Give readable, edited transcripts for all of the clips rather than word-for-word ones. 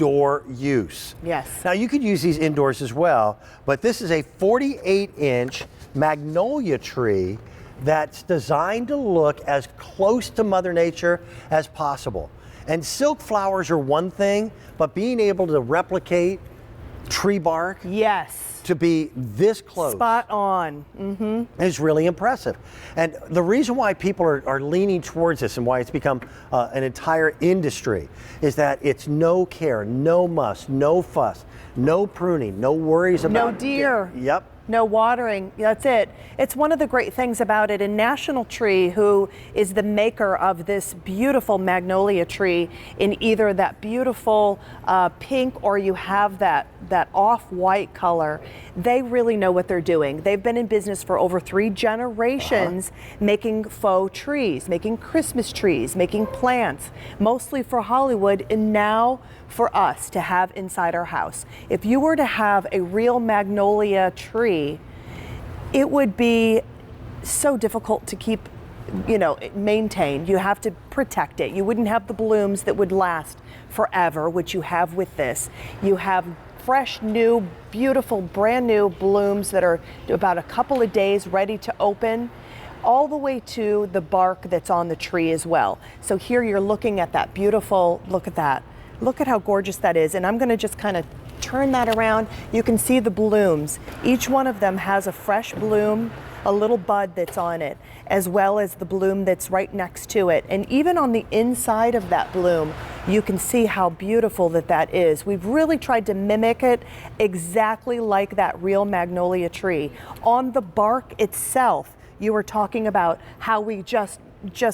outdoor use. Yes. Now you could use these indoors as well, but this is a 48-inch magnolia tree that's designed to look as close to Mother Nature as possible. And silk flowers are one thing, but being able to replicate tree bark, yes, to be this close, spot on, is really impressive. And the reason why people are leaning towards this and why it's become an entire industry is that it's no care, no muss, no fuss, no pruning, no worries about no deer. Yep. No watering, that's it. It's one of the great things about it. And National Tree, who is the maker of this beautiful magnolia tree in either that beautiful pink or you have that off-white color, they really know what they're doing. They've been in business for over 3 generations making faux trees, making Christmas trees, making plants, mostly for Hollywood and now for us to have inside our house. If you were to have a real magnolia tree, it would be so difficult to keep, maintained. You have to protect it. You wouldn't have the blooms that would last forever, which you have with this. You have fresh, new, beautiful, brand new blooms that are about a couple of days ready to open, all the way to the bark that's on the tree as well. So here you're looking at that beautiful, look at that. Look at how gorgeous that is. And I'm gonna just kind of turn that around. You can see the blooms. Each one of them has a fresh bloom, a little bud that's on it, as well as the bloom that's right next to it. And even on the inside of that bloom, you can see how beautiful that is. We've really tried to mimic it exactly like that real magnolia tree. On the bark itself, you were talking about how we just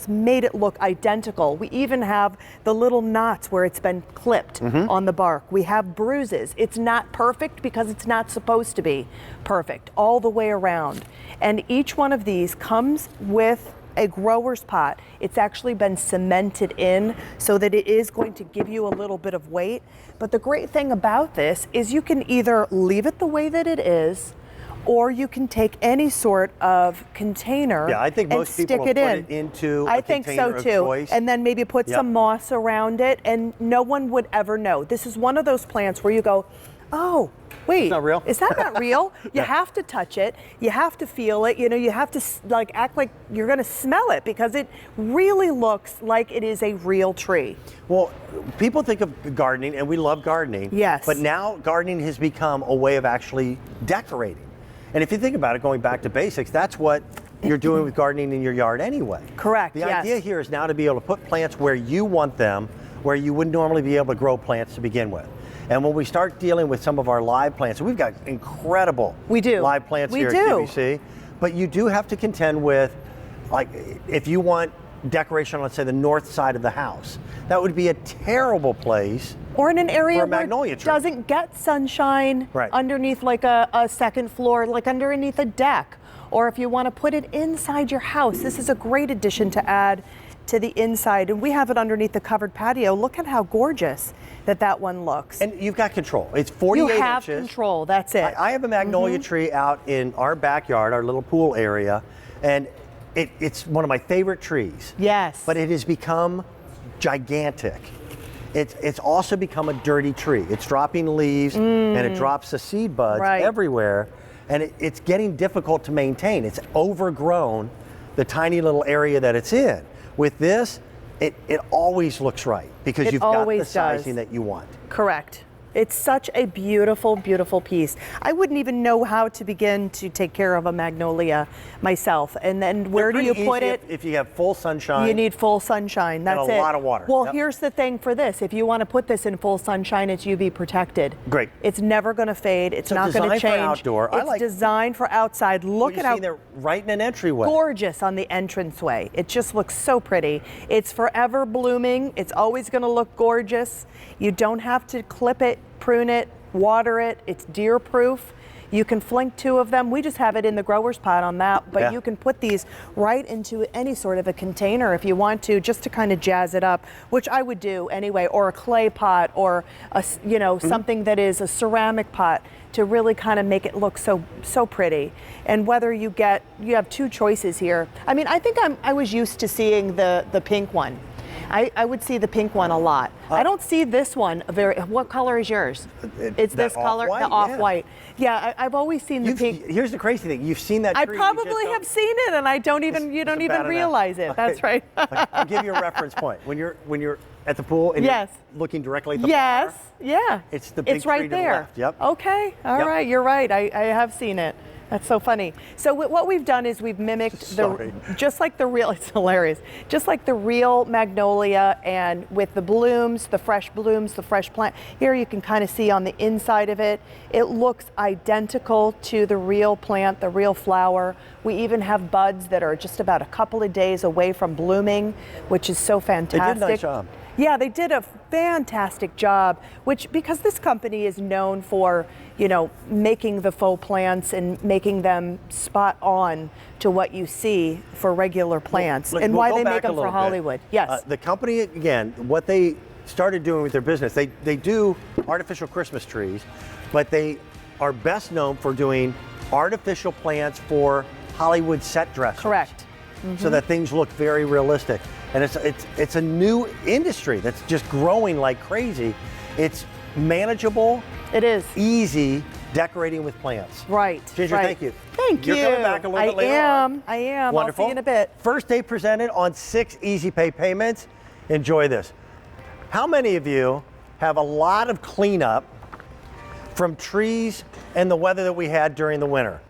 made it look identical. We even have the little knots where it's been clipped on the bark. We have bruises. It's not perfect because it's not supposed to be perfect all the way around. And each one of these comes with a grower's pot. It's actually been cemented in so that it is going to give you a little bit of weight. But the great thing about this is you can either leave it the way that it is, or you can take any sort of container I think most people will put it into a container of choice. And then maybe put some moss around it, and no one would ever know. This is one of those plants where you go, oh, wait, it's not real. Is that not real? You have to touch it. You have to feel it. You have to act like you're going to smell it because it really looks like it is a real tree. Well, people think of gardening, and we love gardening. Yes. But now gardening has become a way of actually decorating. And if you think about it, going back to basics, that's what you're doing with gardening in your yard anyway. Correct. The idea here is now to be able to put plants where you want them, where you wouldn't normally be able to grow plants to begin with. And when we start dealing with some of our live plants, we've got incredible live plants here at QVC, but you do have to contend with, like, if you want decoration on, let's say, the north side of the house, that would be a terrible place. Or in an area where it doesn't get sunshine underneath like a second floor, like underneath a deck. Or if you want to put it inside your house, this is a great addition to add to the inside. And we have it underneath the covered patio. Look at how gorgeous that one looks. And you've got control. It's 48 inches. You have control, that's it. I have a magnolia tree out in our backyard, our little pool area, and it's one of my favorite trees. Yes. But it has become gigantic. It's also become a dirty tree. It's dropping leaves and it drops the seed buds everywhere, and it's getting difficult to maintain. It's overgrown the tiny little area that it's in. With this, it always looks right because you've got the sizing that you want. Correct. It's such a beautiful, beautiful piece. I wouldn't even know how to begin to take care of a magnolia myself. And then where do you put it? If you have full sunshine. You need full sunshine. That's it. And a lot of water. Well, here's the thing for this. If you want to put this in full sunshine, it's UV protected. Great. It's never going to fade. It's not going to change. Designed for outdoor. It's designed for outside. Look at how they're right in an entryway. Gorgeous on the entranceway. It just looks so pretty. It's forever blooming. It's always going to look gorgeous. You don't have to clip it, prune it, water it. It's deer proof. You can flink 2 of them. We just have it in the grower's pot on that, but you can put these right into any sort of a container if you want to, just to kind of jazz it up, which I would do anyway, or a clay pot, or a, something that is a ceramic pot to really kind of make it look so pretty. And whether you have 2 choices here. I mean, I think I was used to seeing the pink one. I would see the pink one a lot. I don't see this one very. What color is yours? It's this color, the off-white. Yeah, I've always seen the pink. Here's the crazy thing. You've seen that tree. I probably have seen it, and I don't even. You don't even realize it. That's right. I'll give you a reference point. When you're at the pool and you're looking directly at the bar. Yeah. It's the big right tree to there. the left. Yep. Okay. All right. You're right. I have seen it. That's so funny. So what we've done is we've mimicked just like the real, it's hilarious, just like the real magnolia, and with the blooms, the fresh plant. Here you can kind of see on the inside of it, it looks identical to the real plant, the real flower. We even have buds that are just about a couple of days away from blooming, which is so fantastic. They did a nice job. Yeah, they did a fantastic job, because this company is known for, making the faux plants and making them spot on to what you see for regular plants, and why they make them for Hollywood. Yes. The company, again, what they started doing with their business, they do artificial Christmas trees, but they are best known for doing artificial plants for Hollywood set dressers. Correct. So that things look very realistic. And it's a new industry that's just growing like crazy. It's manageable. It is. Easy decorating with plants. Right. Ginger, thank you. Thank you. You're coming back a little bit later on. I am. Wonderful. I'll see you in a bit. First day presented on 6 easy pay payments. Enjoy this. How many of you have a lot of cleanup from trees and the weather that we had during the winter?